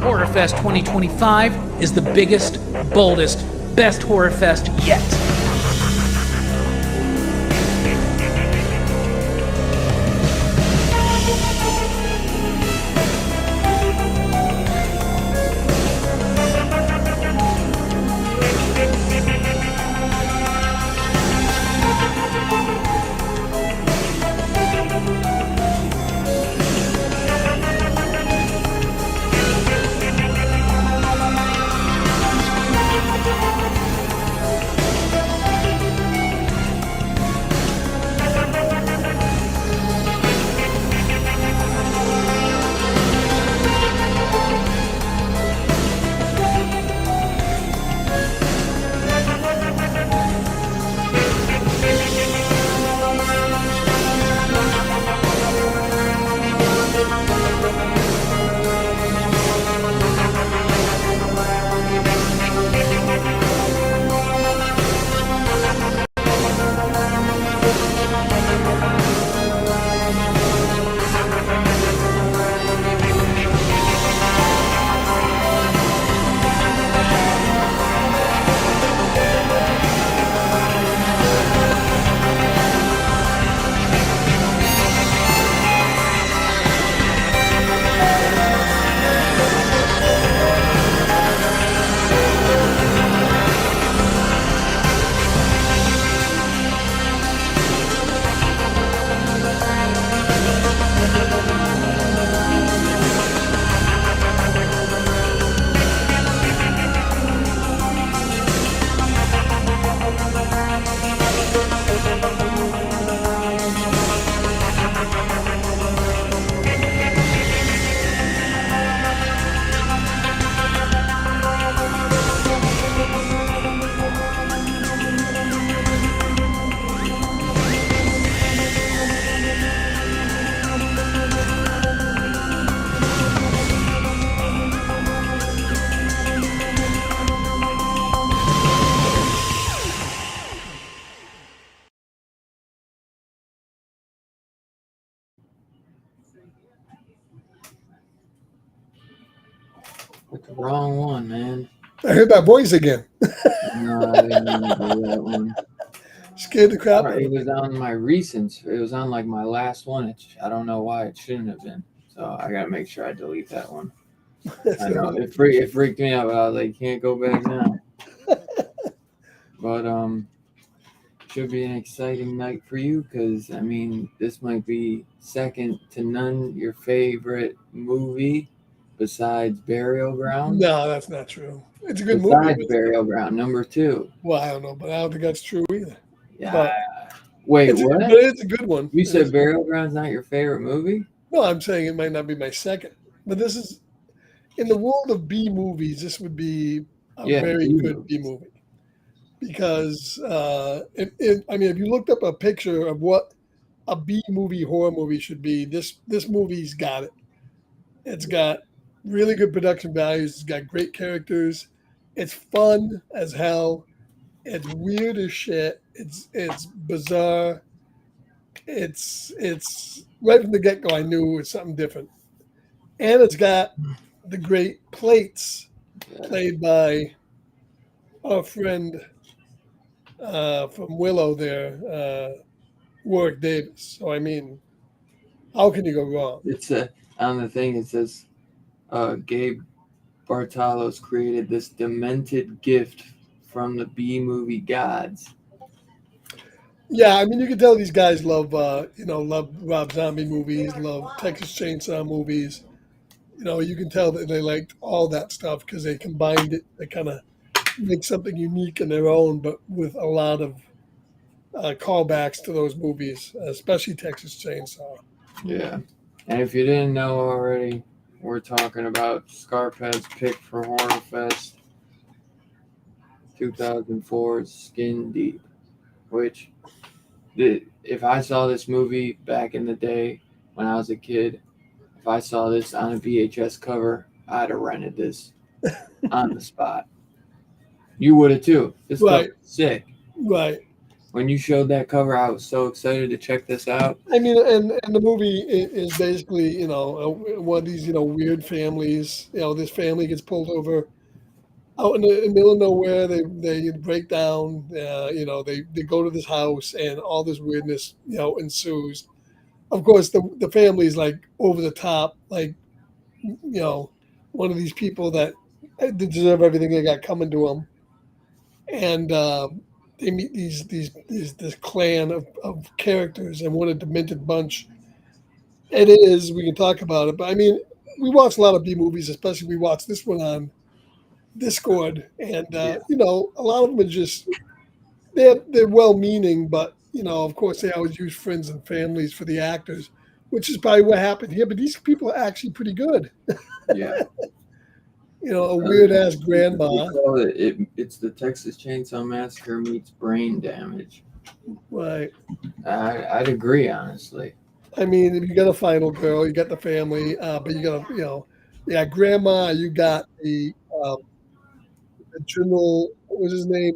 HorrorFest 2025 is the biggest, boldest, best horror fest yet. That's the wrong one, man. I heard that voice again. No, I didn't mean to do that one. Scared the crap out It of me. was on my recents. It was on like my last one. I don't know why it shouldn't have been. So I gotta make sure I delete that one. I know it freaked me out. But I was like, can't go back now. But should be an exciting night for you because I mean this might be second to none your favorite movie besides Burial Ground. No, that's not true. It's a good Besides movie. Burial Ground, number 2. Well, I don't know, but I don't think that's true either. Yeah. But Wait, what? But it's a good one. You said Burial Ground's not your favorite movie? No, I'm saying it might not be my second. But this is, in the world of B movies, this would be a very good B movie. Because, I mean, if you looked up a picture of what a B movie horror movie should be, this movie's got it. It's got really good production values. It's got great characters. It's fun as hell. It's weird as shit. It's bizarre. It's right from the get-go, I knew it was something different. And it's got the great plates played by our friend from Willow there, Warwick Davis. So, I mean, how can you go wrong? It's on the thing, it says Gabe Bartalos created this demented gift from the B movie gods. Yeah, I mean, you can tell these guys love Rob Zombie movies, love Texas Chainsaw movies. You know, you can tell that they liked all that stuff because they combined it. They kind of make something unique in their own, but with a lot of callbacks to those movies, especially Texas Chainsaw. Yeah. And if you didn't know already, we're talking about Scarpad's pick for Horror Fest 2004's Skin Deep, which if I saw this movie back in the day when I was a kid, if I saw this on a VHS cover, I'd have rented this on the spot. You would have too. This Right. stuff is sick. Right. when you showed that cover, I was so excited to check this out. I mean, and the movie is basically, one of these, weird families. This family gets pulled over out in the middle of nowhere. They break down. They go to this house, and all this weirdness, ensues. Of course, the family's like over the top, like, one of these people that deserve everything they got coming to them, and they meet this clan of characters, and what a demented bunch it is. We can talk about it, but I mean, we watch a lot of B movies, especially we watch this one on Discord, and Yeah. a lot of them are just they're well meaning, but of course, they always use friends and families for the actors, which is probably what happened here. But these people are actually pretty good. Yeah. A weird ass grandma. It's the Texas Chainsaw Massacre meets Brain Damage. Right. I'd agree, honestly. I mean, you got a final girl, you got the family, but you got grandma. You got the general. What was his name?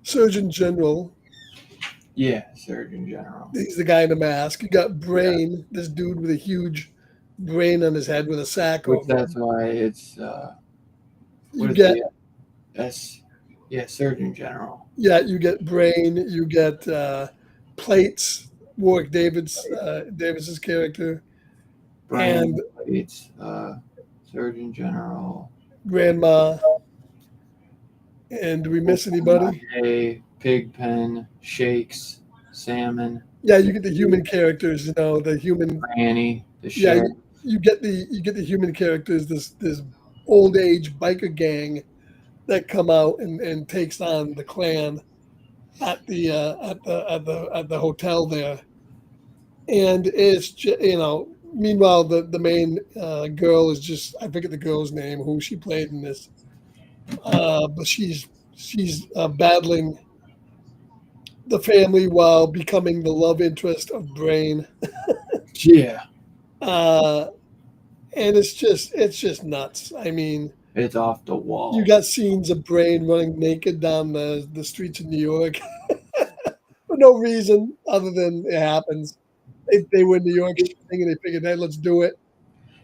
Surgeon General. Yeah, Surgeon General. He's the guy in the mask. You got Brain, this dude with a huge brain on his head with a sack Which over him. that's why it's You get Surgeon General. Yeah, you get Brain, you get Plates, Warwick Davis's character, Brain, and it's Surgeon General. Grandma. And do we miss anybody? Hey, Pigpen, Shakes, Salmon, Yeah, you get the human characters. The human. Granny, the Yeah, sheriff. you get the human characters. This old age biker gang that come out and takes on the clan at the hotel there, and it's meanwhile the main girl is just, I forget the girl's name who she played in this, but she's battling the family while becoming the love interest of Brain. Yeah, And it's just nuts. I mean, it's off the wall. you got scenes of Brain running naked down the streets of New York for no reason other than it happens. They were in New York shooting, and they figured, hey, let's do it.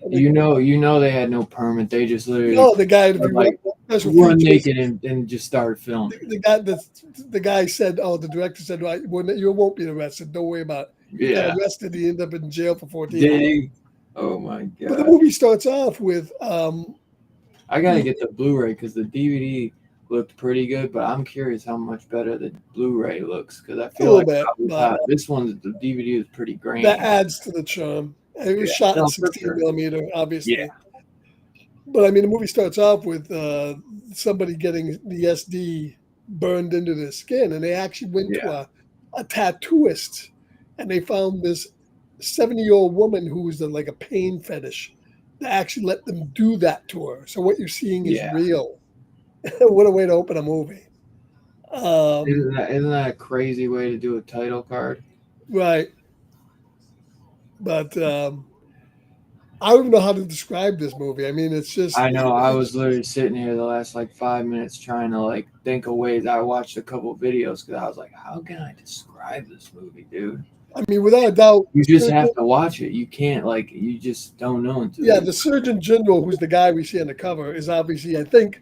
You know they had no permit. They just literally The guy like features, run naked and just started filming. the guy said, the director said, well, you won't be arrested. Don't worry about it. He Yeah. got arrested. He ended up in jail for 14 Did months. he? Oh my But the god! movie starts off with I gotta get the Blu-ray because the DVD looked pretty good, but I'm curious how much better the Blu-ray looks because I feel little like bit, but this one, the DVD is pretty grainy. that adds to the charm. It was Yeah. shot No, in for 16 sure. millimeter, obviously. Yeah. But I mean, the movie starts off with somebody getting the SD burned into their skin, and they actually went to a tattooist, and they found this 70-year-old woman who was like a pain fetish to actually let them do that to her. So what you're seeing is Yeah. real. What a way to open a movie. Isn't that a crazy way to do a title card? Right. But I don't even know how to describe this movie. I mean, it's just. I know. I was literally sitting here the last 5 minutes trying to think of ways. I watched a couple videos because I was like, how can I describe this movie, dude? I mean, without a doubt. You just have to watch it. You can't you just don't know until. Yeah, the Surgeon General, who's the guy we see on the cover, is obviously, I think,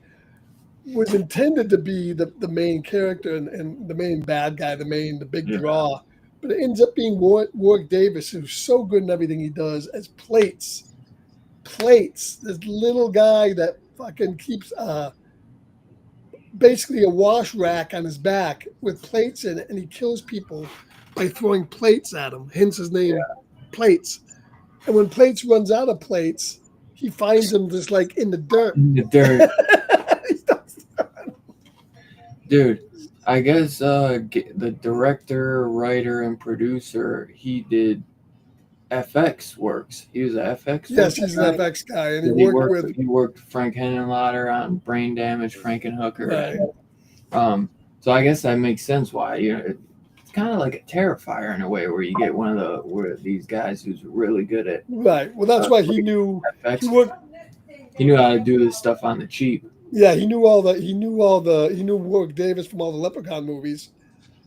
was intended to be the main character and the main bad guy, the big draw. But it ends up being Warwick Davis, who's so good in everything he does, as Plates. This little guy that fucking keeps basically a wash rack on his back with plates in it, and he kills people by throwing plates at him, hence his name, Plates. And when Plates runs out of plates, he finds them just in the dirt. In the dirt. Dude, I guess the director, writer, and producer, he did FX works. He was an FX. Yes, he's an FX guy, and he worked Frank Henenlotter on Brain Damage, Frankenhooker. Right. So I guess that makes sense why it's kind of like a Terrifier in a way, where you get where these guys who's really good at right. Well, that's why he knew FX. he worked. He knew how to do this stuff on the cheap. Yeah, he knew all the. He knew Warwick Davis from all the Leprechaun movies,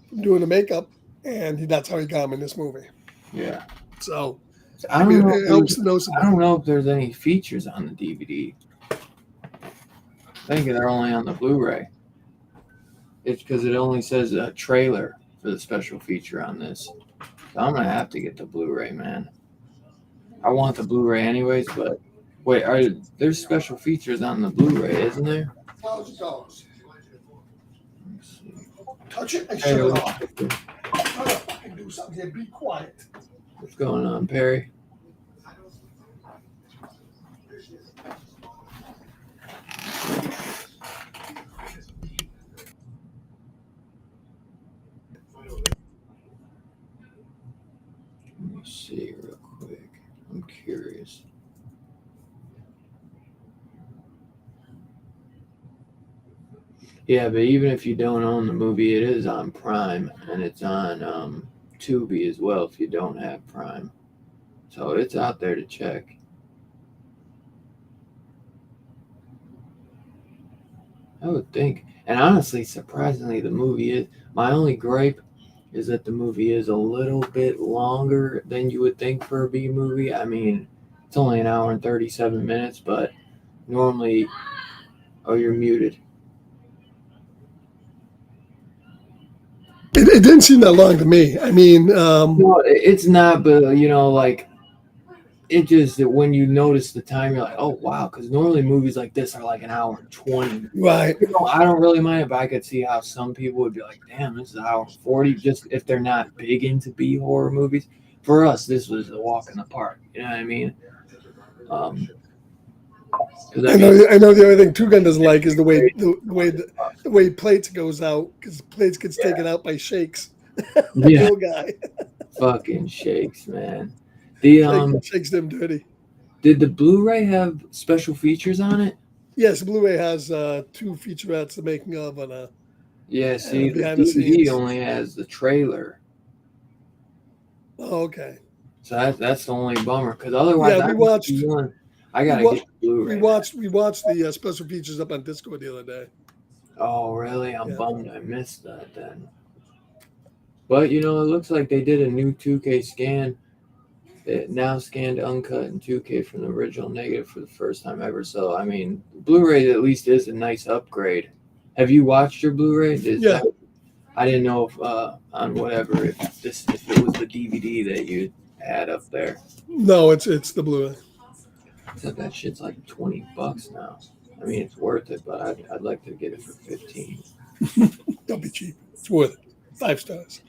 from doing the makeup, and that's how he got him in this movie. Yeah. So, So I mean, it helps to know I somebody. don't know if there's any features on the DVD. I think they're only on the Blu-ray. It's because it only says a trailer for the special feature on this. So I'm gonna have to get the Blu-ray, man. I want the Blu-ray anyways, but wait, there's special features on the Blu-ray, isn't there? How's it going? Let's see. Touch it and Hey, shut it what's, off. Try to fucking do something here. Be quiet. what's going on, Perry? Let me see real quick. I'm curious. Yeah, but even if you don't own the movie, it is on Prime, and it's on Tubi as well if you don't have Prime. So it's out there to check. I would think. And honestly, surprisingly, the movie is. My only gripe is that the movie is a little bit longer than you would think for a B movie. I mean, it's only an hour and 37 minutes, but normally. Oh, you're muted. It didn't seem that long to me. I mean, No, it's not, but like it just when you notice the time, you're like, oh wow, because normally movies like this are like an hour and 20. right. I don't really mind it, but I could see how some people would be like, damn, this is an hour and 40, just if they're not big into B horror movies. For us, this was a walk in the park. You know what I mean? I know the only thing Two Gun doesn't like is the way Plates goes out, because Plates gets taken out by Shakes. Yeah, Poor guy. fucking Shakes, man. The Shakes them dirty. did the Blu-ray have special features on it? Yes, Blu-ray has 2 featurettes, the making of, and Yeah, see, the behind the DVD scenes. only has the trailer. Oh, okay. So that's the only bummer, because otherwise Yeah, I gotta get the Blu-ray. we watched the special features up on Discord the other day. Oh, really? I'm Yeah. bummed I missed that then. But it looks like they did a new 2K scan. It now scanned uncut in 2K from the original negative for the first time ever. So I mean, Blu-ray at least is a nice upgrade. Have you watched your Blu-ray? Yeah. I didn't know if on whatever if it was the DVD that you had up there. No, it's the Blu-ray. Except that shit's like $20 now. I mean, it's worth it, but I'd like to get it for 15. Don't be cheap. It's worth it. 5 stars.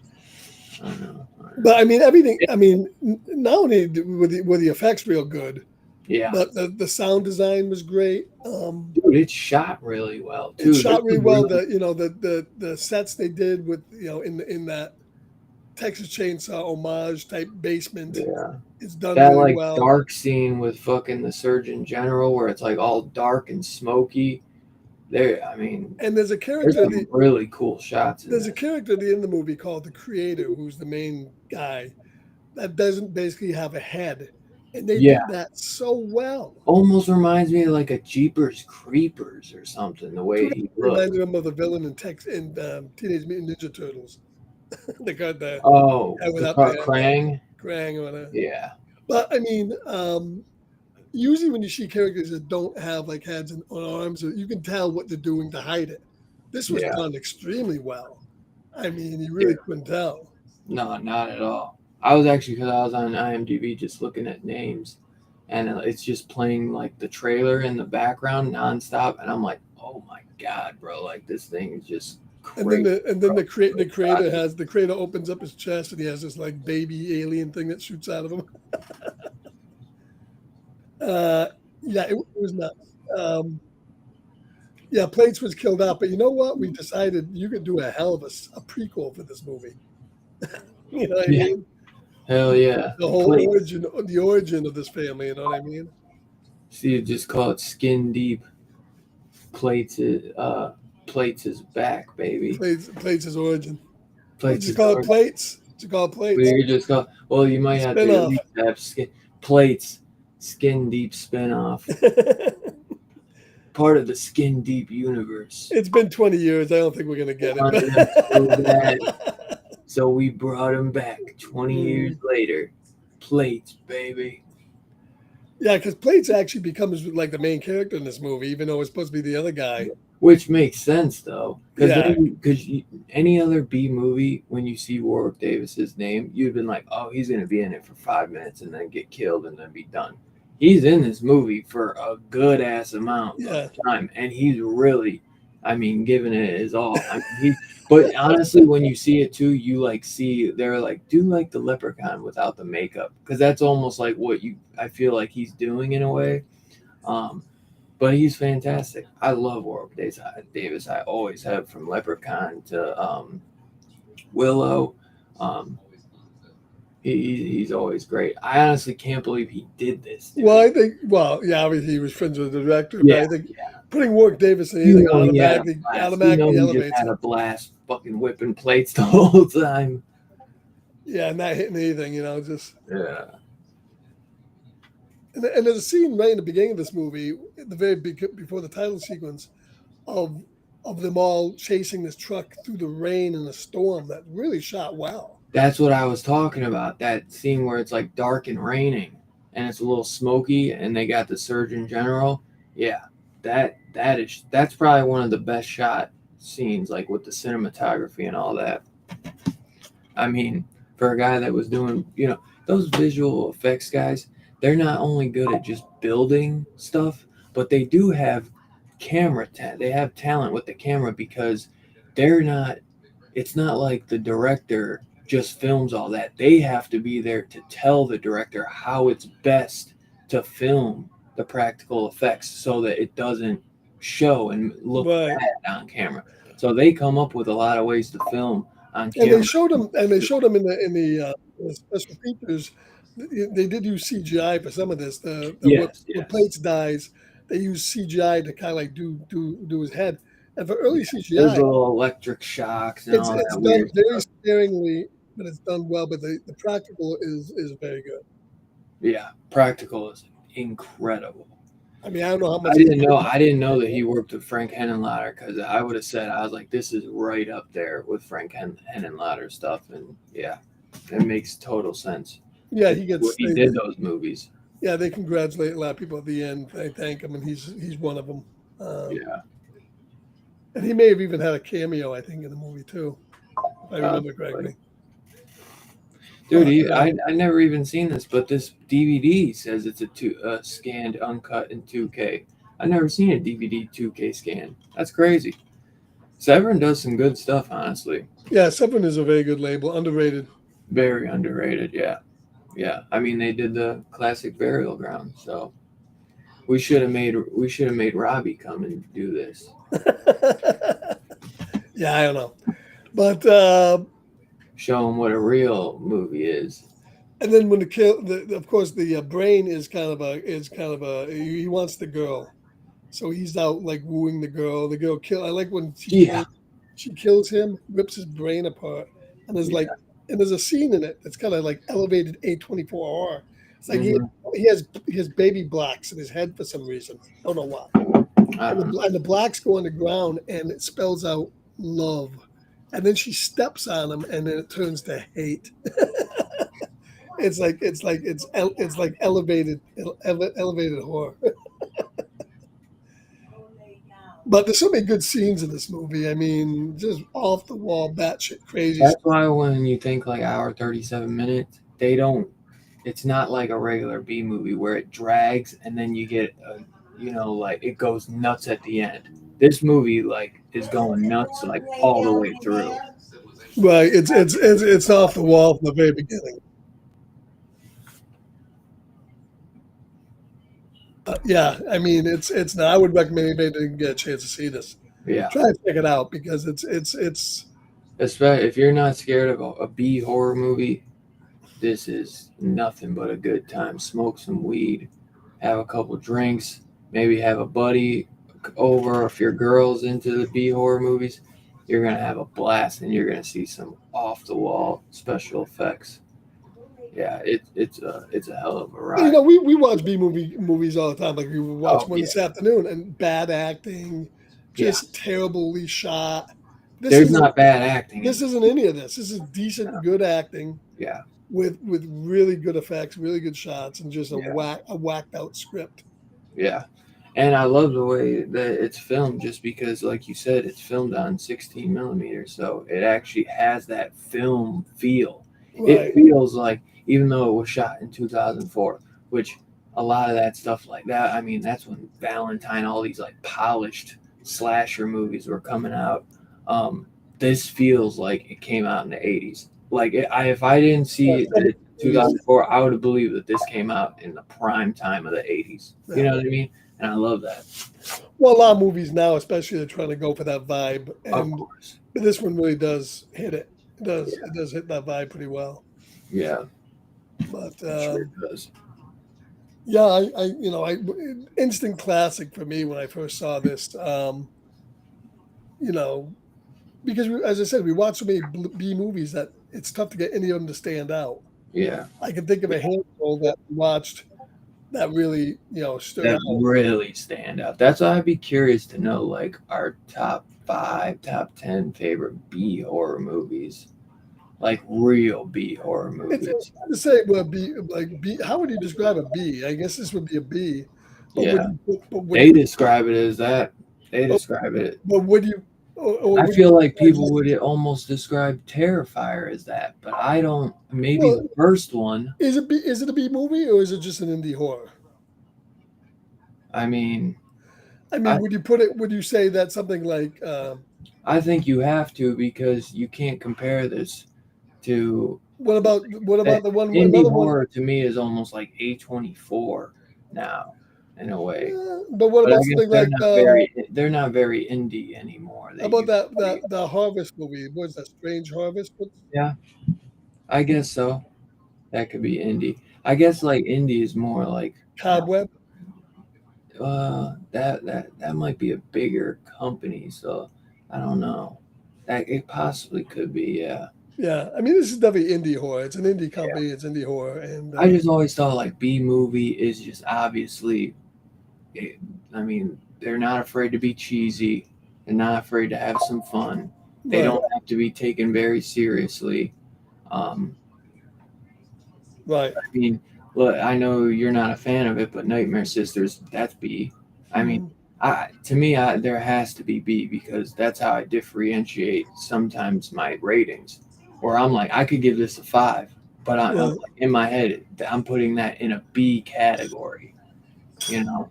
I don't know. But I mean, everything. I mean, not only were the effects real good, Yeah, but the sound design was great. dude, it's shot really well too. It shot really well. Really- The sets they did with in that Texas Chainsaw homage type basement. Yeah, It's done that really like well. dark scene with fucking the Surgeon General where it's like all dark and smoky. I mean, And there's a there's character. some really cool shots. There's a there. character at the end of the movie called the Creator, who's the main guy that doesn't basically have a head, and they Yeah. did that so well. Almost reminds me of like a Jeepers Creepers or something. The way he looks. Reminded him of the villain in Teenage Mutant Ninja Turtles. They got the Oh, Yeah, without the the- Krang. Krang or whatever. Yeah, But I mean, usually when you see characters that don't have like heads and arms, you can tell what they're doing to hide it. This was Yeah. done extremely well. I mean, you really couldn't tell. no, not at all. I was actually because I was on IMDb just looking at names, and it's just playing like the trailer in the background nonstop, and I'm like, oh my god, bro! Like this thing is just. And then Crazy. the creator opens up his chest and he has this like baby alien thing that shoots out of him. Yeah, it was nuts. Yeah, Plates was killed out, but you know what? We decided you could do a hell of a prequel for this movie. You know what I Yeah. mean? Hell yeah! The whole Plates. origin of this family. You know what I mean? See, you just call it Skin Deep. Plates is back, baby. Plates' Plates origin. Did you is call it back. Plates? Did you call it Plates? You just call. Well, you might have to Spin-off. at least have Plates Skin Deep spinoff. part of the Skin Deep universe. It's been 20 years. I don't think we're gonna get Wanted him so bad. it. So we brought him back 20 years later. Plates, baby. Yeah, because Plates actually becomes like the main character in this movie, even though it's supposed to be the other guy. Which makes sense, though. Yeah. Because any other B movie, when you see Warwick Davis's name, you'd been like, oh, he's going to be in it for 5 minutes and then get killed and then be done. He's in this movie for a good-ass amount of time. And he's really, giving it his all. But honestly, when you see it, too, you, they're like, do like the Leprechaun without the makeup. Because that's almost like what I feel like he's doing in a way. But he's fantastic. I love Warwick Davis. I always have, from Leprechaun to Willow. He's always great. I honestly can't believe he did this. Dude. Well, obviously he was friends with the director. But I think putting Warwick Davis in anything automatically elevates he just had a blast fucking whipping plates the whole time. Yeah, not hitting anything, just. Yeah. And there's a scene right in the beginning of this movie, at the very before the title sequence, of them all chasing this truck through the rain and the storm that really shot well. That's what I was talking about. That scene where it's like dark and raining, and it's a little smoky, and they got the Surgeon General. Yeah, that's probably one of the best shot scenes, like with the cinematography and all that. For a guy that was doing, those visual effects guys. They're not only good at just building stuff, but they do have they have talent with the camera because it's not like the director just films all that. They have to be there to tell the director how it's best to film the practical effects so that it doesn't show and look bad on camera. So they come up with a lot of ways to film on camera. And they showed them in the special features. They did use CGI for some of this. When Plates dies, they use CGI to kind of like do his head. And for early CGI, there's little electric shocks and all that. It's done very sparingly, but it's done well. But the practical is very good. Yeah, practical is incredible. I don't know how much. I didn't know that he worked with Frank Henenlotter, because I would have said, I was like, this is right up there with Frank Henenlotter stuff, and yeah, it makes total sense. Yeah, he did those movies. Yeah, they congratulate a lot of people at the end. They thank him, and he's one of them. And he may have even had a cameo, I think, in the movie too, if I remember correctly. Dude, I never even seen this, but this DVD says it's a scanned, uncut in 2K. I've never seen a DVD 2K scan. That's crazy. Severin does some good stuff, honestly. Yeah, Severin is a very good label, underrated. Very underrated, yeah. Yeah, they did the classic Burial Ground, so we should have made Robbie come and do this. Yeah, I don't know, but show him what a real movie is. And then when of course the brain is kind of he wants the girl, so he's out like wooing the girl. The girl I like when she kills him, rips his brain apart, and and there's a scene in it that's kind of like elevated A24R. It's like he has baby blacks in his head for some reason. I don't know why. And the blacks go on the ground, and it spells out love. And then she steps on him, and then it turns to hate. It's like elevated horror. But there's so many good scenes in this movie. Just off the wall, batshit crazy. That's why when you think like hour 37 minutes, it's not like a regular B movie where it drags and then you get it goes nuts at the end. This movie is going nuts all the way through. Right, it's off the wall from the very beginning. It's not. I would recommend anybody to get a chance to see this. Yeah, try to check it out because it's. Especially if you're not scared of a B horror movie, this is nothing but a good time. Smoke some weed, have a couple drinks, maybe have a buddy over. If your girl's into the B horror movies, you're gonna have a blast, and you're gonna see some off the wall special effects. Yeah, it's a hell of a You ride. know, we watch movies all the time. Like we would watch Oh, one yeah. this afternoon, and bad acting, Yeah. just terribly shot. This There's isn't not bad acting in this isn't any of this. This is decent, good acting Yeah. with really good effects, really good shots, and just Yeah. a whacked out script. Yeah. And I love the way that it's filmed just because, like you said, it's filmed on 16 millimeters. So it actually has that film feel. It Right. feels like, even though it was shot in 2004, which a lot of that stuff like that, I mean, that's when Valentine, all these like polished slasher movies were coming out. This feels like it came out in the 80s. Like, if I didn't see it in 2004, I would have believed that this came out in the prime time of the 80s. You know what I mean? And I love that. Well, a lot of movies now, especially, they're trying to go for that vibe, Of and course. this one really does hit it. It Yeah. does hit that vibe pretty well. Yeah, But it sure does. yeah, instant classic for me when I first saw this. You know, because as I said, we watch so many B movies that it's tough to get any of them to stand out. Yeah, I can think of a handful that we watched that really, stood that out. really stand out. That's why I'd be curious to know, like, our top 5, top 10 favorite B horror movies, like real B horror It's movies. hard to say what B like B. How would you describe a B? I guess this would be a B. But Yeah, would they you, describe it as that. They but, describe it. but would you? Or I would feel you like describe people it- would almost describe Terrifier as that, but I don't. Maybe Well, the first one. Is it B? Is it a B movie or is it just an indie horror? I mean, I I mean, would you put it? Would you say that something like? I think you have to, because you can't compare this to What about the one? indie Another one. horror. To me, is almost like A24 now, in a way. But what But I about guess something like? they're not very indie anymore. How about the Harvest movie? What is that? Strange Harvest? Yeah, I guess so. That could be indie. I guess like indie is more like Cobweb? that might be a bigger company. So I don't know. That it possibly could be. Yeah. Yeah, I mean, this is definitely indie horror. It's an indie company. It's indie horror, and I just always thought like B movie is just obviously. I mean, they're not afraid to be cheesy. They're not afraid to have some fun. They right. don't have to be taken very seriously. Um, Right. I mean, look, I know you're not a fan of it, but Nightmare Sisters, that's B. I mean, to me, there has to be B, because that's how I differentiate sometimes my ratings. Where I'm like, I could give this a 5, but I'm like, in my head, I'm putting that in a B category. You know.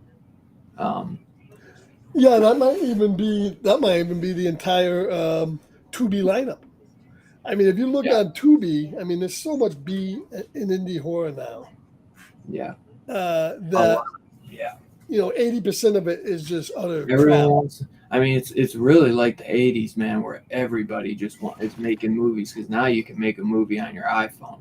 Yeah, that might even be the entire Tubi lineup. I mean, if you look Yeah. on Tubi, I mean, there's so much B in indie horror now Yeah. that Yeah. 80% of it is just utter crap. Everyone's. I mean, it's really like the '80s, man, where everybody just is making movies, because now you can make a movie on your iPhone.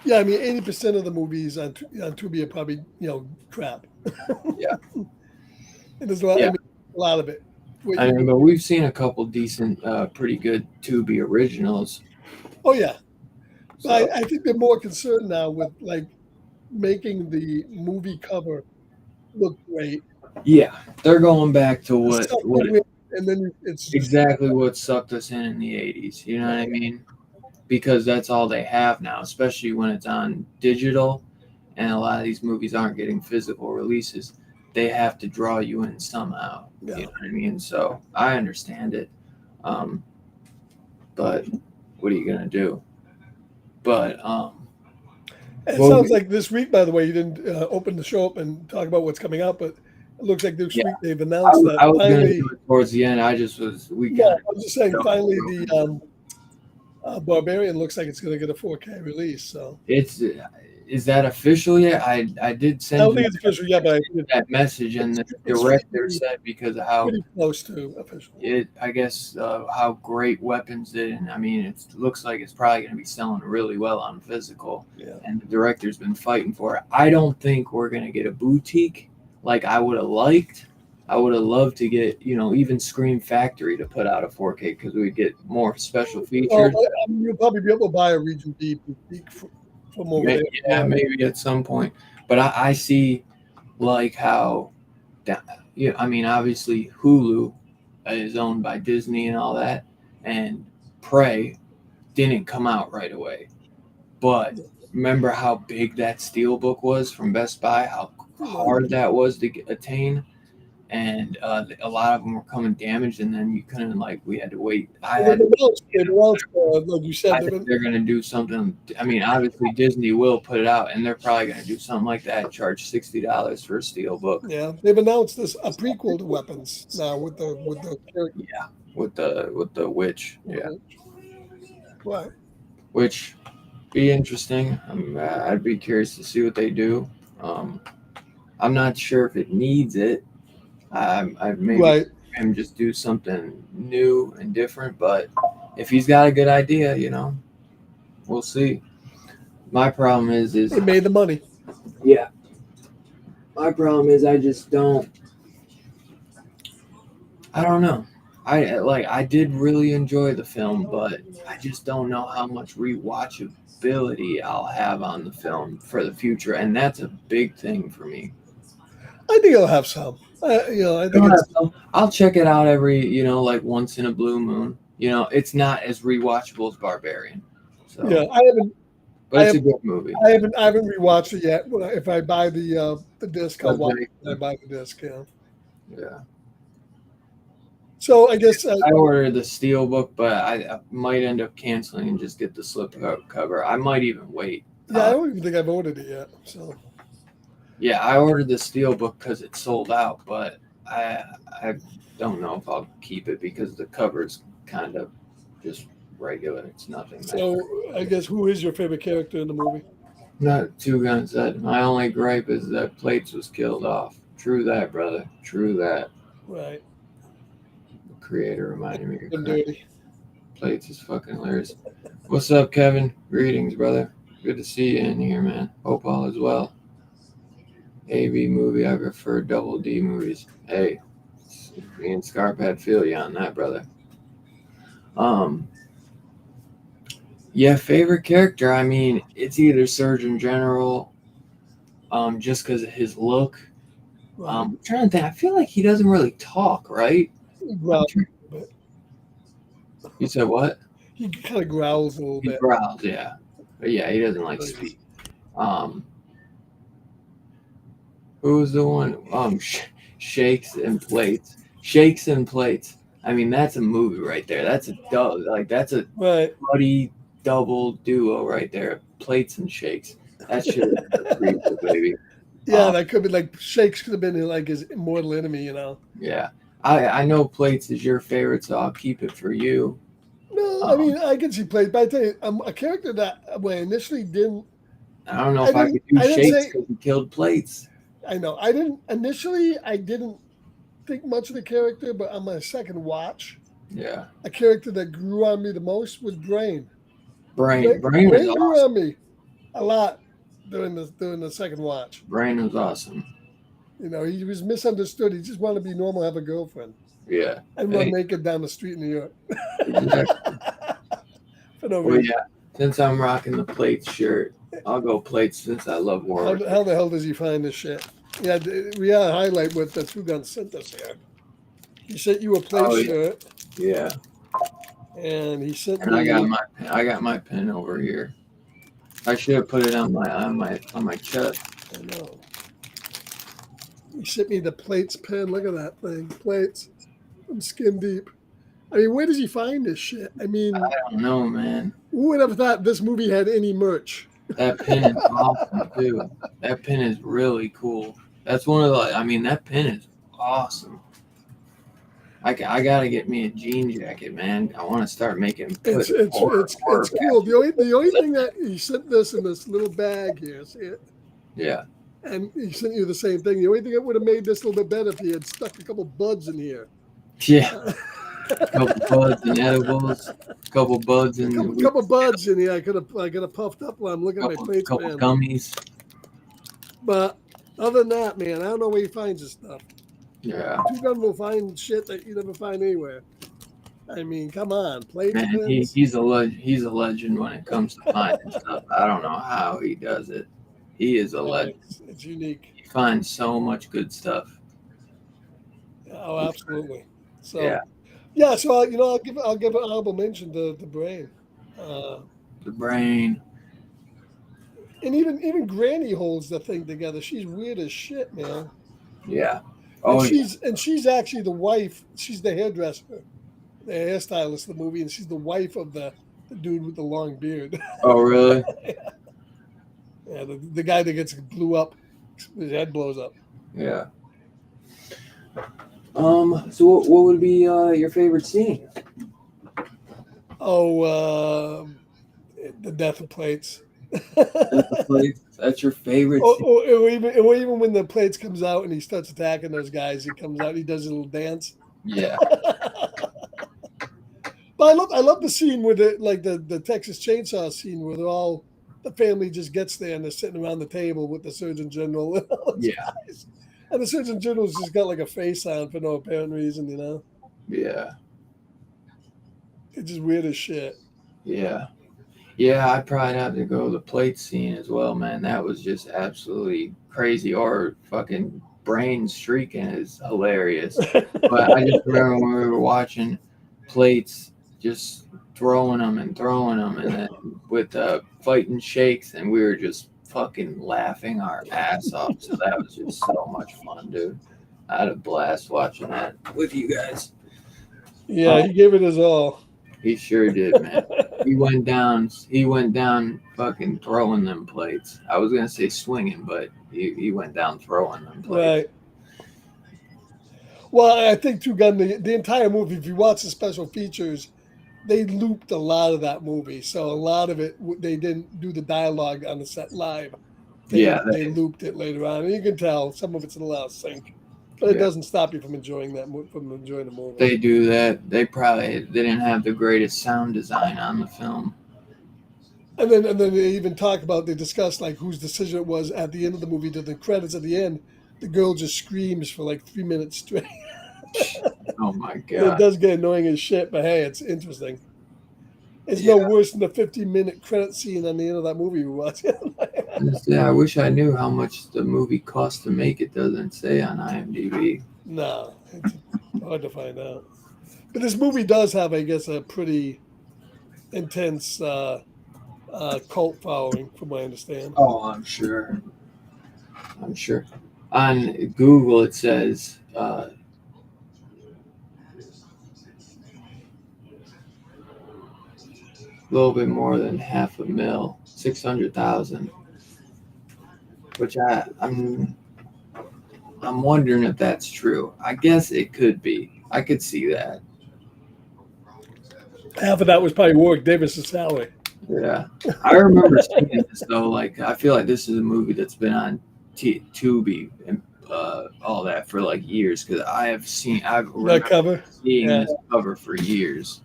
Yeah, I mean, 80% of the movies on Tubi are probably crap. Yeah. And there's a lot. Yeah. I mean, a lot of it. I mean, but we've seen a couple decent, pretty good Tubi originals. Oh yeah, So, but I think they're more concerned now with like making the movie cover look great. yeah, they're going back to what And then it's just, exactly what sucked us in the '80s. You know what I mean? Because that's all they have now, especially when it's on digital, and a lot of these movies aren't getting physical releases. They have to draw you in somehow. Yeah. You know what I mean? So I understand it. But what are you gonna do? But it well, sounds like this week, by the way, you didn't open the show up and talk about what's coming up, but it looks like this week they've announced that I was gonna finally. do it towards the end. I just was. Yeah, I was just saying, finally the Barbarian looks like it's going to get a 4K release. So Is that official yet? I did send I don't think it's official yet, but that message, and the director said because of how pretty close to official. I guess how great Weapons did, and I mean it looks like it's probably going to be selling really well on physical. Yeah. And the director's been fighting for it. I don't think we're going to get a boutique like I would have liked. I would have loved to get, even Scream Factory to put out a 4K because we'd get more special features. I mean, you'll probably be able to buy a Region B boutique from over there. Yeah, maybe at some point. But I see like how, I mean, obviously Hulu is owned by Disney and all that, and Prey didn't come out right away. But remember how big that Steelbook was from Best Buy, how hard that was to attain, and a lot of them were coming damaged, and then you couldn't, like, we had to wait. Like you said, I think they're going to do something. I mean, obviously Disney will put it out, and they're probably going to do something like that, charge $60 for a Steelbook. Yeah, they've announced a prequel to Weapons now with the character. Yeah, with the witch. Yeah, Right. Which be interesting. I'd be curious to see what they do. I'm not sure if it needs it. I maybe him just do something new and different, but if he's got a good idea, we'll see. My problem is it made the money. Yeah. My problem is I don't know. I did really enjoy the film, but I just don't know how much rewatchability I'll have on the film for the future, and that's a big thing for me. I think I'll have some. I think I'll check it out every, like once in a blue moon. It's not as rewatchable as Barbarian. So yeah, it's a good movie. I haven't rewatched it yet. If I buy the disc, I'll watch it. I buy the disc. Yeah. Yeah. So I guess I ordered the Steelbook, but I might end up canceling and just get the slip cover. I might even wait. Yeah, I don't even think I've ordered it yet. So. Yeah, I ordered the Steelbook because it sold out, but I don't know if I'll keep it because the cover's kind of just regular. It's nothing. So I guess who is your favorite character in the movie? Not Two Guns said. My only gripe is that Plates was killed off. True that, brother. True that. Right. The creator reminded me of Dirty. Plates is fucking hilarious. What's up, Kevin? Greetings, brother. Good to see you in here, man. Hope all is well. AV movie, I prefer double D movies. Hey, me and Scarpad feel you on that, brother. Yeah, favorite character. I mean, it's either Surgeon General, just because of his look. I'm trying to think. I feel like he doesn't really talk, right? Well, you said what? He kind of growls a little bit. He growls, yeah. But yeah, he doesn't like speak. Who's the one? Shakes and Plates. Shakes and Plates. I mean, that's a movie right there. That's a that's a buddy double duo right there. Plates and Shakes. That shit is a prequel, baby. Yeah, that could be like Shakes could have been like his mortal enemy, Yeah, I know Plates is your favorite, so I'll keep it for you. No, I mean I can see Plates, but I tell you, a character that I initially didn't. I don't know if I could do Shakes because he killed Plates. I know. I didn't think much of the character, but on my second watch, a character that grew on me the most was Brain. Brain grew awesome. on me a lot during the second watch. Brain was awesome. He was misunderstood. He just wanted to be normal, have a girlfriend. Yeah. And run naked down the street in New York. Exactly. For no reason. Yeah. Since I'm rocking the Plates shirt, I'll go Plates since I love war. How the hell does he find this shit? Yeah, we had a highlight what the Two Guns sent us here. He sent you a Plates shirt. Yeah. And he sent me. I got my pen over here. I should have put it on my chest. I know. He sent me the Plates pen. Look at that thing. Plates. I'm skin deep. I mean, where does he find this shit? I mean, I don't know, man. Who would have thought this movie had any merch? That pen is awesome, too. That pen is really cool. That's one of that pen is awesome. I got to get me a jean jacket, man. I want to start making It's cool. The only thing that he sent this in this little bag here, see it? Yeah. And he sent you the same thing. The only thing that would have made this a little bit better if he had stuck a couple buds in here. Yeah. A couple buds and edibles. A couple buds and couple buds in here. I could have puffed up while I'm looking at my plates. Couple gummies. But other than that, man, I don't know where he finds this stuff. Yeah, Two Gun will find shit that you never find anywhere. I mean, come on, plates, man, pins. he's a legend when it comes to finding stuff. I don't know how he does it. He is a legend. It's unique. He finds so much good stuff. Oh, absolutely. So, Yeah, yeah. So I'll give an honorable mention to the Brain. Uh, The Brain. and even Granny holds the thing together. She's weird as shit, man. Yeah. And Oh yeah. she's actually the wife. She's the hairdresser, the hairstylist of the movie, and she's the wife of the dude with the long beard. Oh really? Yeah, the guy that gets blew up, his head blows up. Yeah. So what would be your favorite scene? Oh, the death of plates. That's your favorite scene? Or even when the plates comes out and he starts attacking those guys, he comes out, he does a little dance. Yeah. But I love the scene where the Texas Chainsaw scene where the family just gets there and they're sitting around the table with the Surgeon General and all those Yeah. guys. And the Surgeon General's just got like a face on for no apparent reason, you know? Yeah. It's just weird as shit. Yeah. Yeah, I'd probably have to go the plate scene as well, man. That was just absolutely crazy. Or fucking brain streaking is hilarious. But I just remember when we were watching plates, just throwing them, and then with fighting shakes, and we were just fucking laughing our ass off. So that was just so much fun, dude. I had a blast watching that with you guys. Yeah, he gave it his all. He sure did, man. He went down fucking throwing them plates. I was gonna say swinging, but he went down throwing them plates. Right. Well, I think Two Gun, the entire movie, if you watch the special features, they looped a lot of that movie. So a lot of it, they didn't do the dialogue on the set live. They looped it later on. And you can tell some of it's a little out of sync. But it doesn't stop you from enjoying the movie. They do that. They didn't have the greatest sound design on the film. And then they even they discuss like whose decision it was at the end of the movie to the credits at the end. The girl just screams for like 3 minutes straight. Oh my god! It does get annoying as shit, but hey, it's interesting. It's no worse than the 15-minute credit scene on the end of that movie we watched. Yeah, I wish I knew how much the movie cost to make. It doesn't say on IMDb. No, it's hard to find out. But this movie does have, I guess, a pretty intense cult following, from what I understand. Oh, I'm sure. On Google, it says a little bit more than $500,000, 600,000. Which I'm wondering if that's true. I guess it could be. I could see that. Half of that was probably Warwick Davis' salary. Yeah, I remember seeing this though. Like, I feel like this is a movie that's been on Tubi and all that for like years because I've cover seeing this cover for years.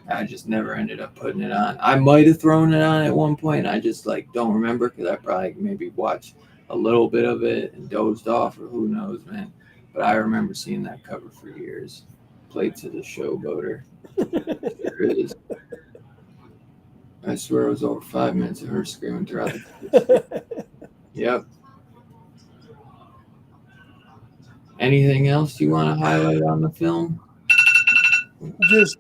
I just never ended up putting it on. I might have thrown it on at one point. I just don't remember because I probably maybe watched a little bit of it and dozed off, or who knows, man. But I remember seeing that cover for years. Plates of the Showboater. There it is. I swear it was over 5 minutes of her screaming throughout the Yep. Anything else you want to highlight on the film? Just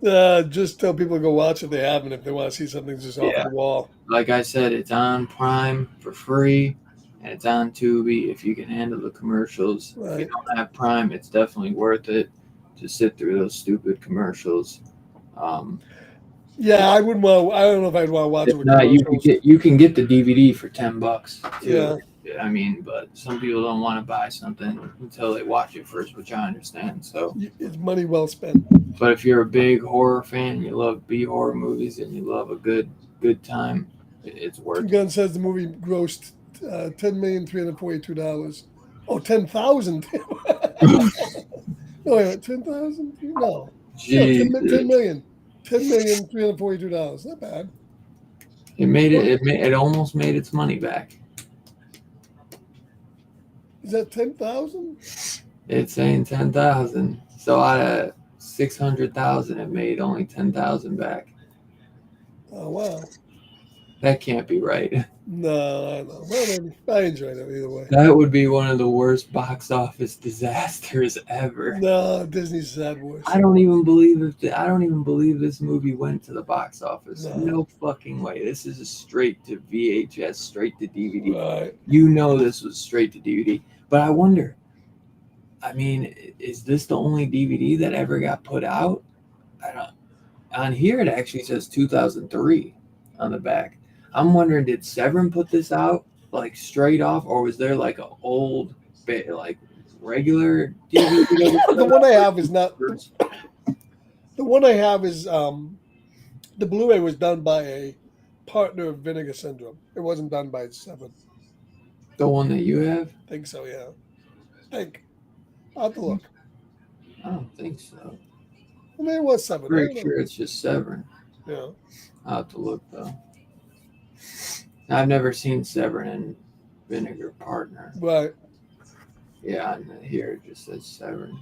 tell people to go watch it if they haven't, if they want to see something just off the wall. Like I said, it's on Prime for free, and it's on Tubi if you can handle the commercials. Right. If you don't have Prime, it's definitely worth it to sit through those stupid commercials. Yeah, I wouldn't want. I don't know if I'd want to watch it with commercials. You can get the DVD for $10 too. Yeah. I mean, but some people don't want to buy something until they watch it first, which I understand. So it's money well spent. But if you're a big horror fan, you love B-horror movies, and you love a good time, it's worth it. Gun says the movie grossed $10,342. Oh, 10,000. No, wait, 10,000? No. Jeez. No, 10 million. $10,342. Not bad. It almost made its money back. Is that 10,000? It's saying 10,000. So out of 600,000, it made only 10,000 back. Oh wow. That can't be right. No, I know. Well, maybe I enjoyed it either way. That would be one of the worst box office disasters ever. No, Disney's sad worse. I don't even believe I don't even believe this movie went to the box office. No. No fucking way. This is a straight to VHS, straight to DVD. Right. You know this was straight to DVD. But I wonder, I mean, is this the only DVD that ever got put out? I don't. On here, it actually says 2003 on the back. I'm wondering, did Severin put this out like straight off, or was there like an old, like regular DVD? The one I have is not. The one I have is the Blu-ray was done by a partner of Vinegar Syndrome. It wasn't done by Seven. The one that you have? I think so, yeah. I think. I'll have to look. I don't think so. I mean, it was Seven. Pretty sure it's just Severin. Yeah. I'll have to look though. I've never seen Severin and Vinegar Partner. Right. Yeah, and here it just says Severin.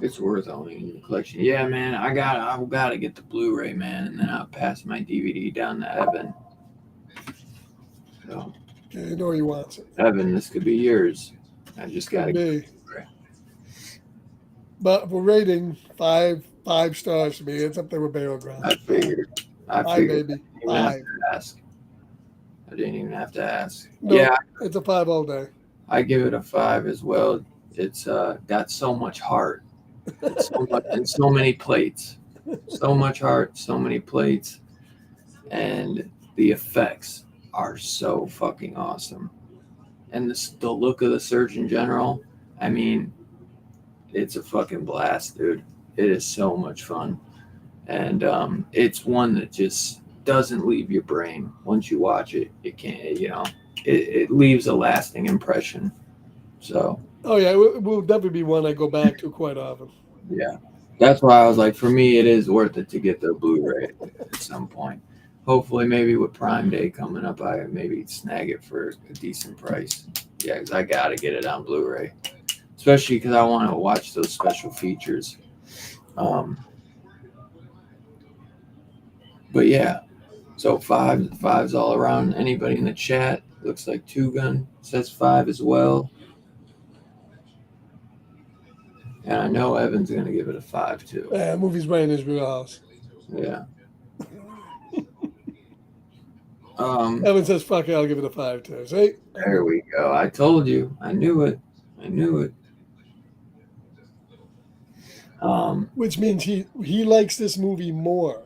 It's worth owning in the collection. Yeah, man, I gotta get the Blu-ray, man, and then I'll pass my DVD down to Evan. So, Yeah, you know he wants it. Evan, this could be yours. I just gotta get Be. the Blu-ray. But for rating, five stars to me. It's up there with Burial Ground. I figured. Five, baby. I didn't even have to ask. No, Yeah, it's a 5 all day. I give it a 5 as well. It's got so much heart, and so many plates, so much heart, so many plates, and the effects are so fucking awesome. And the look of the Surgeon General, I mean, it's a fucking blast, dude. It is so much fun, and it's one that just doesn't leave your brain once you watch it. It can't, it leaves a lasting impression. So. Oh yeah, it will definitely be one I go back to quite often. Yeah, that's why I was like, for me, it is worth it to get the Blu-ray at some point. Hopefully, maybe with Prime Day coming up, I maybe snag it for a decent price. Yeah, because I got to get it on Blu-ray, especially because I want to watch those special features. But yeah, so fives all around. Anybody in the chat? Looks like Two Gun says 5 as well. And I know Evan's going to give it a 5 too. Yeah, movie's right in his real house. Yeah. Evan says, "Fuck it, I'll give it a 5 too." See? There we go. I told you. I knew it. Which means he likes this movie more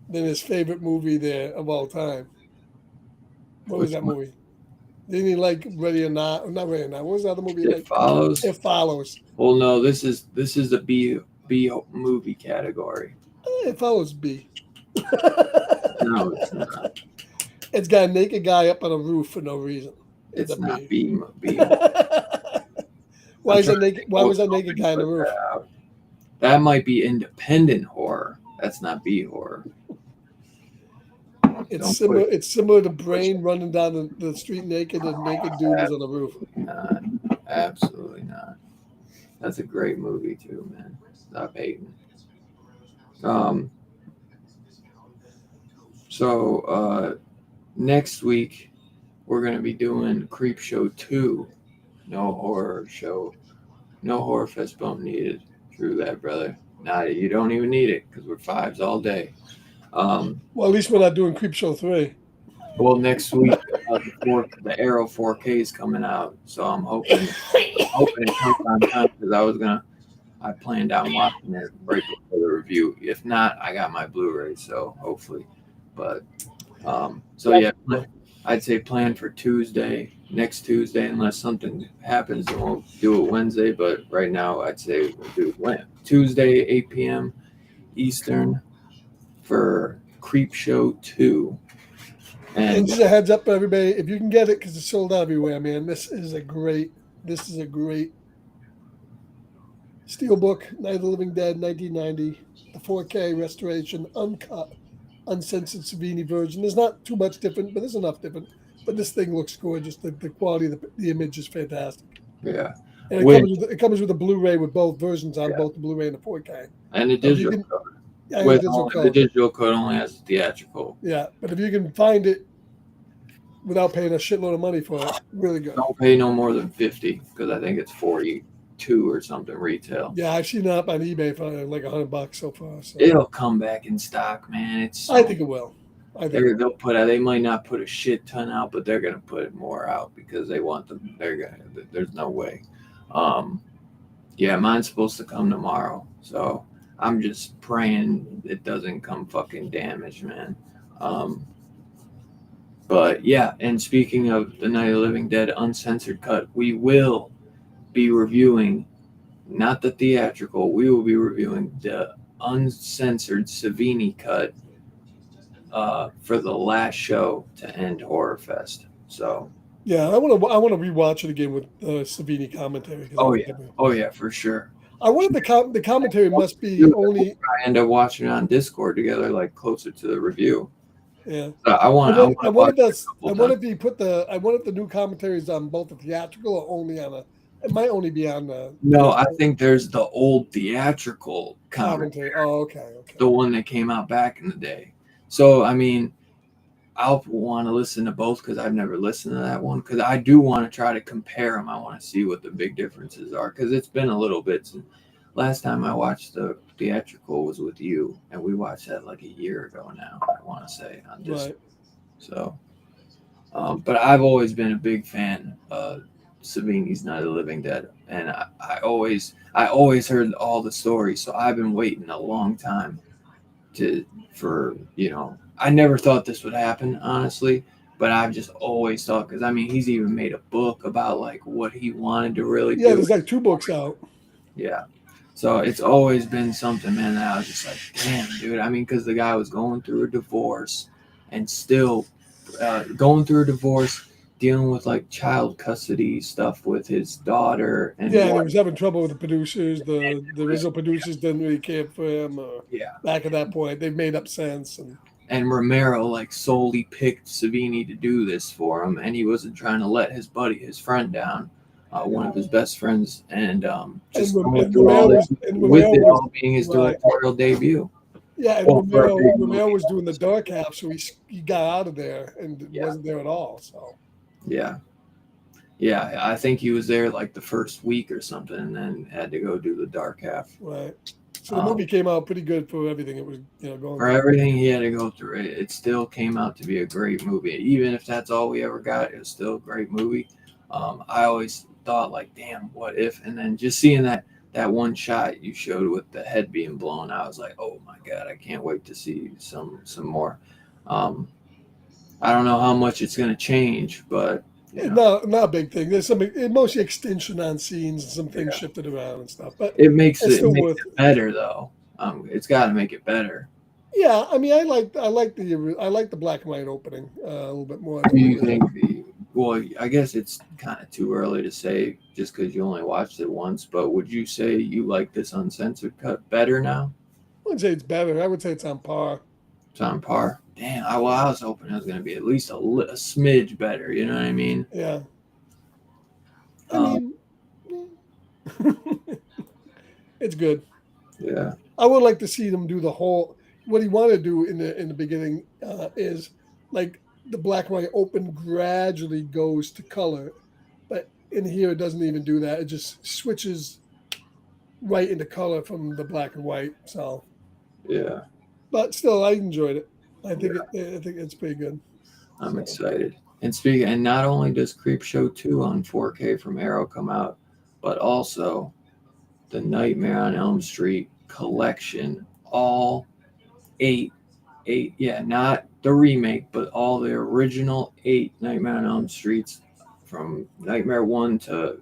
than his favorite movie there of all time. What was that movie? Didn't he like Ready or Not? Not Ready or Not. What was the other movie? It Follows. It Follows. Well, no, this is the B movie category. It Follows B. No, it's not. It's got a naked guy up on a roof for no reason. It's not B. Why was that naked guy on the roof? That might be independent horror. That's not B horror. It's similar to Brain running down the street naked, and naked dude is on the roof. Not. Absolutely not. That's a great movie too, man. Stop hating. So next week we're gonna be doing Creep Show 2. No horror show. No horror fest bump needed. True that, brother. Nah, you don't even need it because we're 5s all day. Well, at least we're not doing Creep Show 3. Well, next week the Arrow 4K is coming out, so I'm hoping it comes on time because I planned on watching it right before the review. If not, I got my Blu-ray, so hopefully. But so yeah, I'd say plan for next Tuesday, unless something happens, then we'll do it Wednesday. But right now, I'd say we'll do Tuesday, 8 p.m. Eastern for Creep Show 2. And just a heads up, everybody, if you can get it, because it's sold out everywhere, man. This is a great Steelbook, Night of the Living Dead, 1990, the 4K restoration, uncut, uncensored Savini version. There's not too much different, but there's enough different. But this thing looks gorgeous. The quality of the image is fantastic. Yeah. And it comes with a Blu-ray with both versions on both the Blu-ray and the 4K. And the digital code. Yeah, The digital code only has the theatrical. Yeah, but if you can find it without paying a shitload of money for it, really good. Don't pay no more than 50 because I think it's 42 or something retail. Yeah, I've seen it up on eBay for like $100 so far. So. It'll come back in stock, man. I think it will. They might not put a shit ton out, but they're gonna put more out because they want them. There's no way. Yeah, mine's supposed to come tomorrow, so I'm just praying it doesn't come fucking damaged, man. But yeah, and speaking of the Night of the Living Dead uncensored cut, we will be reviewing, not the theatrical, we will be reviewing the uncensored Savini cut for the last show to end Horror Fest. So yeah, I want to rewatch it again with Savini commentary. Oh yeah, for sure. I wanted the commentary must be only. I end up watching it on Discord together, like closer to the review. Yeah, I wanted the new commentaries on both the theatrical or only on a. It might only be on the. No, I think there's the old theatrical commentary. Oh, okay. The one that came out back in the day. So I mean, I'll want to listen to both because I've never listened to that one because I do want to try to compare them. I want to see what the big differences are because it's been a little bit since last time I watched the theatrical was with you, and we watched that like a year ago now. I want to say on this. Right. So, but I've always been a big fan of Savini's Night of the Living Dead, and I always heard all the stories. So I've been waiting a long time for I never thought this would happen, honestly, but I've just always thought, because I mean, he's even made a book about like what he wanted to really do. Yeah, there's like 2 books out. Yeah. So it's always been something, man, that I was just like, damn, dude. I mean, because the guy was going through a divorce and still dealing with like child custody stuff with his daughter. And he was having trouble with the producers. The original producers didn't really care for him. Back at that point, they've made up since. And Romero like solely picked Savini to do this for him, and he wasn't trying to let his friend down, one of his best friends, and just with it all being his directorial debut. Yeah, and Romero was doing the dark half, so he got out of there and wasn't there at all. So yeah, I think he was there like the first week or something, and then had to go do the dark half. Right. So the movie came out pretty good for everything it was, going for everything he had to go through. It still came out to be a great movie. Even if that's all we ever got, it was still a great movie. I always thought like, damn, what if? And then just seeing that one shot you showed with the head being blown, I was like, oh my God, I can't wait to see some more. I don't know how much it's going to change, but not a big thing. There's mostly extension on scenes and some things shifted around and stuff. But it makes it better though. It's got to make it better. Yeah, I mean, I like the black and white opening a little bit more. Do you think well, I guess it's kind of too early to say just because you only watched it once. But would you say you like this uncensored cut better now? I wouldn't say it's better. I would say it's on par. It's on par. Damn, I was hoping it was going to be at least a smidge better. You know what I mean? Yeah. I mean, it's good. Yeah. I would like to see them do the whole. What he wanted to do in the beginning is like the black and white open gradually goes to color, but in here it doesn't even do that. It just switches right into color from the black and white. So. Yeah. But still, I enjoyed it. I think it's pretty good. I'm excited. And not only does Creepshow 2 on 4K from Arrow come out, but also the Nightmare on Elm Street collection, all 8, not the remake, but all the original 8 Nightmare on Elm Streets from Nightmare 1 to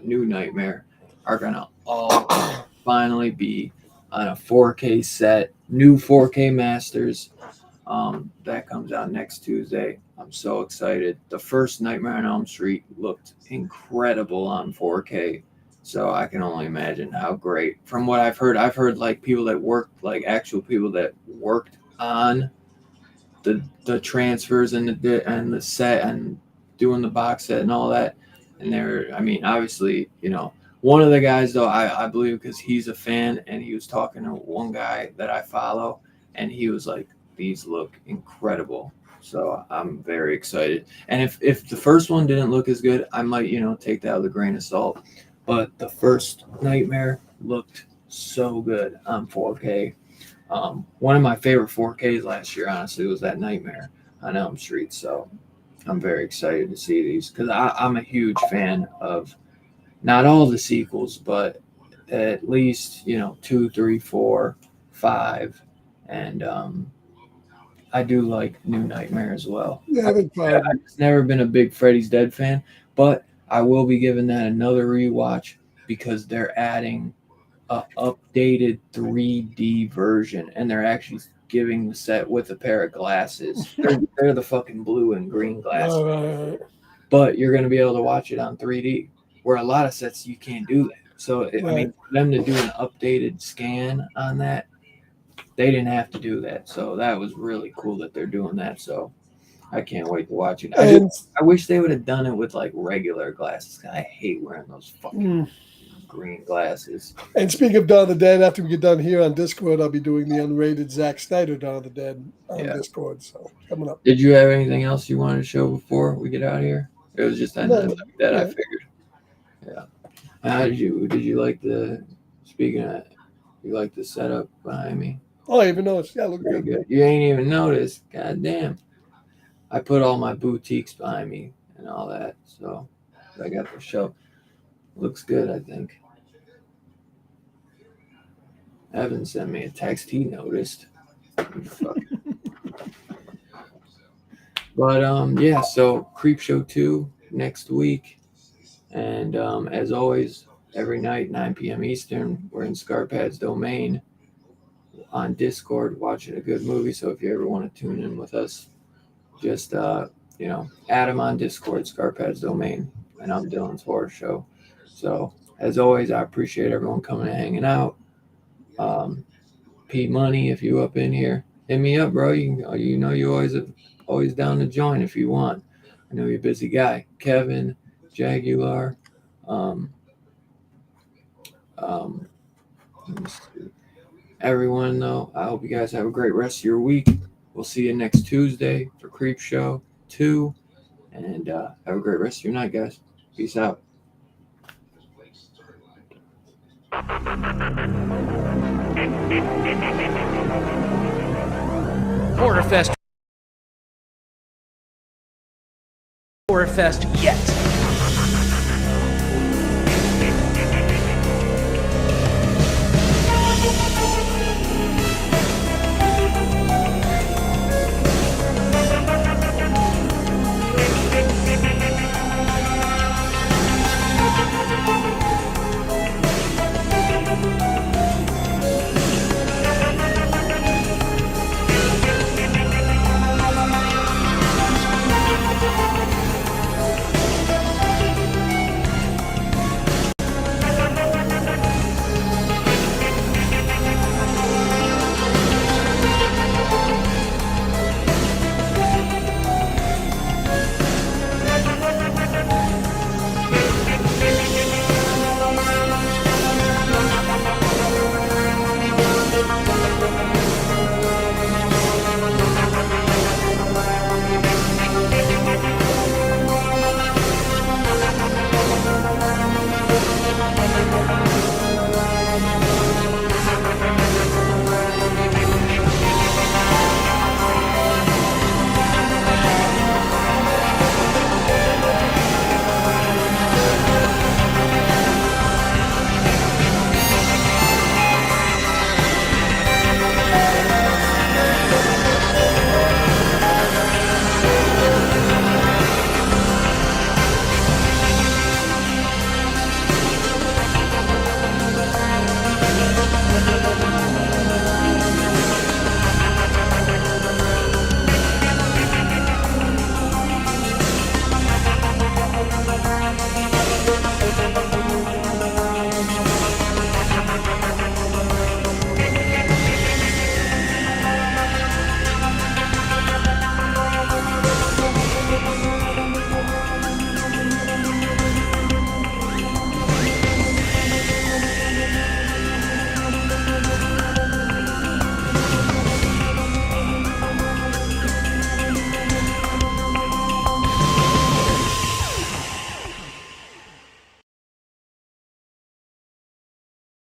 New Nightmare are gonna all finally be on a 4K set, new 4K masters. That comes out next Tuesday. I'm so excited. The first Nightmare on Elm Street looked incredible on 4K, so I can only imagine how great. From what I've heard like people that worked, like actual people that worked on the transfers and the set and doing the box set and all that, And they're, I mean, obviously, you know, one of the guys though, I believe because he's a fan and he was talking to one guy that I follow, and he was like, these look incredible. So I'm very excited. And if the first one didn't look as good, I might, you know, take that with a grain of salt. But the first Nightmare looked so good on 4K. One of my favorite 4Ks last year, honestly, was that Nightmare on Elm Street. So I'm very excited to see these because I'm a huge fan of not all the sequels, but at least, you know, 2, 3, 4, 5, and I do like New Nightmare as well. Yeah, I think I've never been a big Freddy's Dead fan, but I will be giving that another rewatch because they're adding a updated 3D version, and they're actually giving the set with a pair of glasses. They're the fucking blue and green glasses, but you're going to be able to watch it on 3D, where a lot of sets you can't do that. So, I mean, for them to do an updated scan on that, they didn't have to do that. So that was really cool that they're doing that. So I can't wait to watch it. I wish they would have done it with like regular glasses. I hate wearing those fucking green glasses. And speaking of Dawn of the Dead, after we get done here on Discord, I'll be doing the unrated Zack Snyder Dawn of the Dead on Discord. So coming up. Did you have anything else you wanted to show before we get out of here? It was just that I figured. Yeah. How did you like the, speaking of, you like the setup behind me? Oh, I even noticed. Yeah, look Very good. You ain't even noticed. God damn. I put all my boutiques behind me and all that. So I got the show. Looks good, I think. Evan sent me a text. He noticed. But yeah, so Creepshow 2 next week. And as always, every night, 9 p.m. Eastern, we're in Scarpad's domain on Discord watching a good movie. So if you ever want to tune in with us, just you know, add him on Discord, Scarpad's domain, and I'm Dylan's Horror Show. So as always, I appreciate everyone coming and hanging out. Pete Money, if you up in here, hit me up, bro. You know you always down to join if you want. I know you're a busy guy. Kevin, Jaguar, everyone though, I hope you guys have a great rest of your week. We'll see you next Tuesday for Creepshow 2, and have a great rest of your night, guys. Peace out. Horror Fest yet.